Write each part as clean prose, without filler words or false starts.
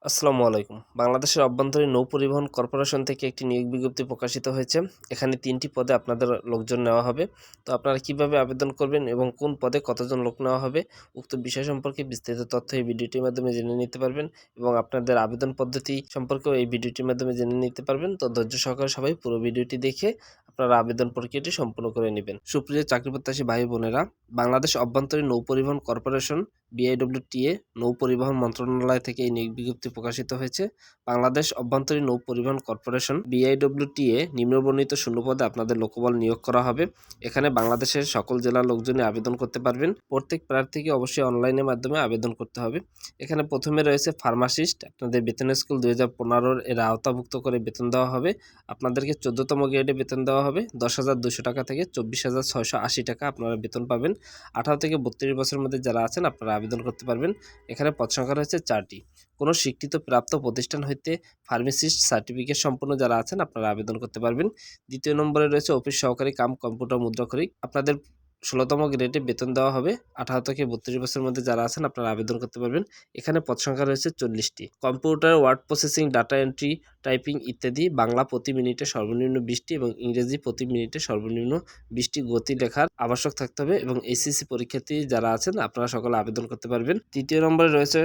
আসসালামু আলাইকুম। বাংলাদেশের অভ্যন্তরীণ নৌ পরিবহন কর্পোরেশন থেকে একটি নিয়োগ বিজ্ঞপ্তি প্রকাশিত হয়েছে। এখানে ৩টি পদে আপনাদের লোকজন নেওয়া হবে। তো আপনারা কিভাবে আবেদন করবেন এবং কোন পদে কতজন লোক নেওয়া হবে, উক্ত বিষয় সম্পর্কে বিস্তারিত তথ্য এই ভিডিওটির মাধ্যমে জেনে নিতে পারবেন এবং আপনাদের আবেদন পদ্ধতি সম্পর্কেও এই ভিডিওটির মাধ্যমে জেনে নিতে পারবেন। তো ধৈর্য সহকারে সবাই পুরো ভিডিওটি দেখে আপনারা আবেদন প্রক্রিয়াটি সম্পূর্ণ করে নেবেন। সুপ্রিয় চাকরিপ্রত্যাশী ভাই বোনেরা, বাংলাদেশ অভ্যন্তরীণ নৌ পরিবহন কর্পোরেশন BIWTA নৌ পরিবহন মন্ত্রণালয় থেকে এই নিয়োগ বিজ্ঞপ্তি প্রকাশিত হয়েছে। বাংলাদেশ অভ্যন্তরীণ নৌ পরিবহন কর্পোরেশন BIWTA নিম্নবর্ণিত শূন্যপদে আপনাদের লোকবল নিয়োগ করা হবে। এখানে বাংলাদেশের সকল জেলার লোকজনই আবেদন করতে পারবেন। প্রত্যেক প্রার্থীকে অবশ্যই অনলাইনের মাধ্যমে আবেদন করতে হবে। এখানে প্রথমে রয়েছে ফার্মাসিস্ট, আপনাদের বেতন স্কেল 2015 এর আওতাভুক্ত করে বেতন দেওয়া হবে। আপনাদেরকে 14তম গ্রেডে বেতন দেওয়া হবে। 10,200 টাকা থেকে 24,680 টাকা আপনারা বেতন পাবেন। 18 থেকে 32 বছরের মধ্যে যারা আছেন আপনারা আবেদন করতে পারবেন। এখানে পদ সংখ্যা রয়েছে 4টি। কোনো স্বীকৃত প্রাপ্ত প্রতিষ্ঠান হইতে ফার্মাসিস্ট সার্টিফিকেট সম্পন্ন যারা আছেন আপনারা আবেদন করতে পারবেন। দ্বিতীয় নম্বরে রয়েছে অফিস সহকারী কাম কম্পিউটার মুদ্রাক্ষরিক, আপনাদের 16তম গ্রেডে বেতন দেওয়া হবে। 18 থেকে 32 বছরের মধ্যে যারা আছেন আপনারা আবেদন করতে পারবেন। এখানে পদ সংখ্যা রয়েছে 40টি। Computer, word processing, data entry, typing ইত্যাদি বাংলা প্রতি মিনিটে সর্বনিম্ন 20টি এবং ইংরেজি প্রতি মিনিটে সর্বনিম্ন 20টি গতি লেখার আবশ্যক থাকতে হবে এবং SSC পরীক্ষার্থী যারা আছেন আপনারা সকলে আবেদন করতে পারবেন। তৃতীয় নম্বরে রয়েছে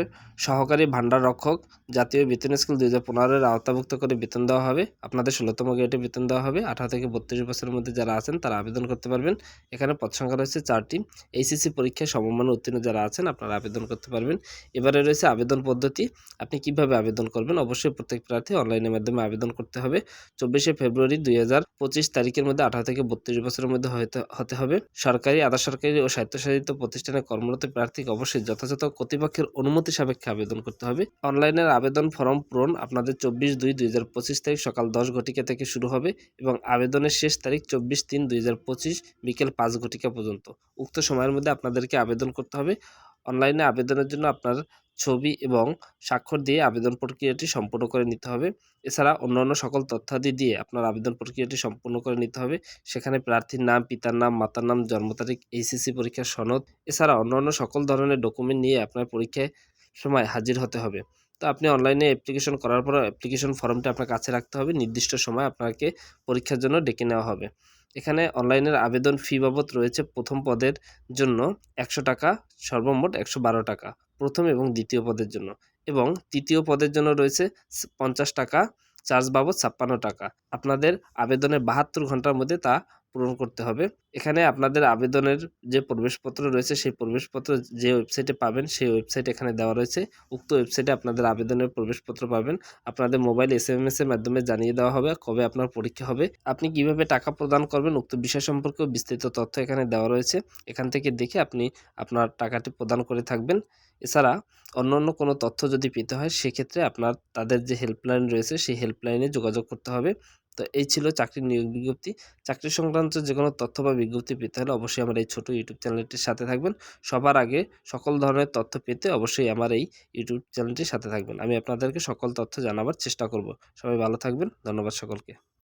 সহকারী ভান্ডার রক্ষক, জাতীয় বেতন স্কেল 2015 এর আওতাভুক্ত করে বেতন দেওয়া হবে। আপনাদের 16তম গ্রেডে বেতন দেওয়া হবে। 18 থেকে 32 বছরের মধ্যে যারা আছেন তারা আবেদন করতে পারবেন। এখানে পদ সংখ্যা রয়েছে 4টি। SSC পরীক্ষায় সমমান উত্তীর্ণ যারা আছেন আপনারা আবেদন করতে পারবেন। এবারে রয়েছে আবেদন পদ্ধতি। আপনি কিভাবে আবেদন করবেন? অবশ্যই প্রত্যেক প্রার্থী অনলাইনের মাধ্যমে আবেদন করতে হবে। 24শে ফেব্রুয়ারি 2025 তারিখের মধ্যে 18 থেকে 32 বছরের মধ্যে হতে হবে। সরকারি, আধা সরকারি ও স্বায়ত্তশাসিত প্রতিষ্ঠানে কর্মরত প্রার্থীকে অবশ্যই যথাযথ কর্তৃপক্ষের অনুমতি সাপেক্ষে আবেদন করতে হবে। অনলাইনের আবেদন ফর্ম পূরণ আপনাদের 24/2/2025 তারিখ সকাল 10 ঘটিকা থেকে শুরু হবে এবং আবেদনের শেষ তারিখ 24/3/2025 বিকেল 5 ঘটিকা পর্যন্ত। উক্ত সময়ের মধ্যে আপনাদেরকে আবেদন করতে হবে। অনলাইনে আবেদনের জন্য আপনার ছবি এবং স্বাক্ষর দিয়ে আবেদন প্রক্রিয়াটি সম্পূর্ণ করে নিতে হবে। এছাড়া অন্যান্য সকল তথ্যাদি দিয়ে আপনার আবেদন প্রক্রিয়াটি সম্পূর্ণ করে নিতে হবে। সেখানে প্রার্থীর নাম, পিতার নাম, মাতার নাম, জন্ম তারিখ, SSC পরীক্ষার সনদ, এছাড়া অন্যান্য সকল ধরনের ডকুমেন্ট নিয়ে আপনার পরীক্ষায় সময় হাজির হতে হবে। তো আপনি অনলাইনে অ্যাপ্লিকেশন করার পর অ্যাপ্লিকেশন ফর্মটা আপনার কাছে রাখতে হবে। নির্দিষ্ট সময় আপনাকে পরীক্ষার জন্য ডেকে নেওয়া হবে। এখানে অনলাইনের আবেদন ফি বাবদ রয়েছে প্রথম পদের জন্য 100 টাকা, সর্বমোট 112 টাকা প্রথম এবং দ্বিতীয় পদের জন্য, এবং তৃতীয় পদের জন্য রয়েছে 50 টাকা চার্জ বাবদ 56 টাকা। আপনাদের আবেদনের 72 ঘন্টার মধ্যে তা পূরণ করতে হবে। এখানে আপনাদের আবেদনের যে প্রবেশপত্র রয়েছে সেই প্রবেশপত্র যে ওয়েবসাইটে পাবেন সেই ওয়েবসাইট এখানে দেওয়া রয়েছে। উক্ত ওয়েবসাইটে আপনাদের আবেদনের প্রবেশপত্র পাবেন। আপনাদের মোবাইল SMS এর মাধ্যমে জানিয়ে দেওয়া হবে কবে আপনার পরীক্ষা হবে। আপনি কিভাবে টাকা প্রদান করবেন উক্ত বিষয় সম্পর্কেও বিস্তারিত তথ্য এখানে দেওয়া রয়েছে। এখান থেকে দেখে আপনি আপনার টাকাটি প্রদান করে থাকবেন। এছাড়া অন্য কোনো তথ্য যদি পেতে হয় সেক্ষেত্রে আপনার তাদের যে হেল্পলাইন রয়েছে সেই হেল্পলাইনে যোগাযোগ করতে হবে। তো এই ছিল চাকরির নিয়োগ বিজ্ঞপ্তি। চাকরি সংক্রান্ত যে কোনো তথ্য বা বিজ্ঞপ্তি পেতে হলে অবশ্যই আমার এই ছোট ইউটিউব চ্যানেলটির সাথে থাকবেন। সবার আগে সকল ধরনের তথ্য পেতে অবশ্যই আমার এই ইউটিউব চ্যানেলটির সাথে থাকবেন। আমি আপনাদেরকে সকল তথ্য জানাবার চেষ্টা করব। সবাই ভালো থাকবেন। ধন্যবাদ সকলকে।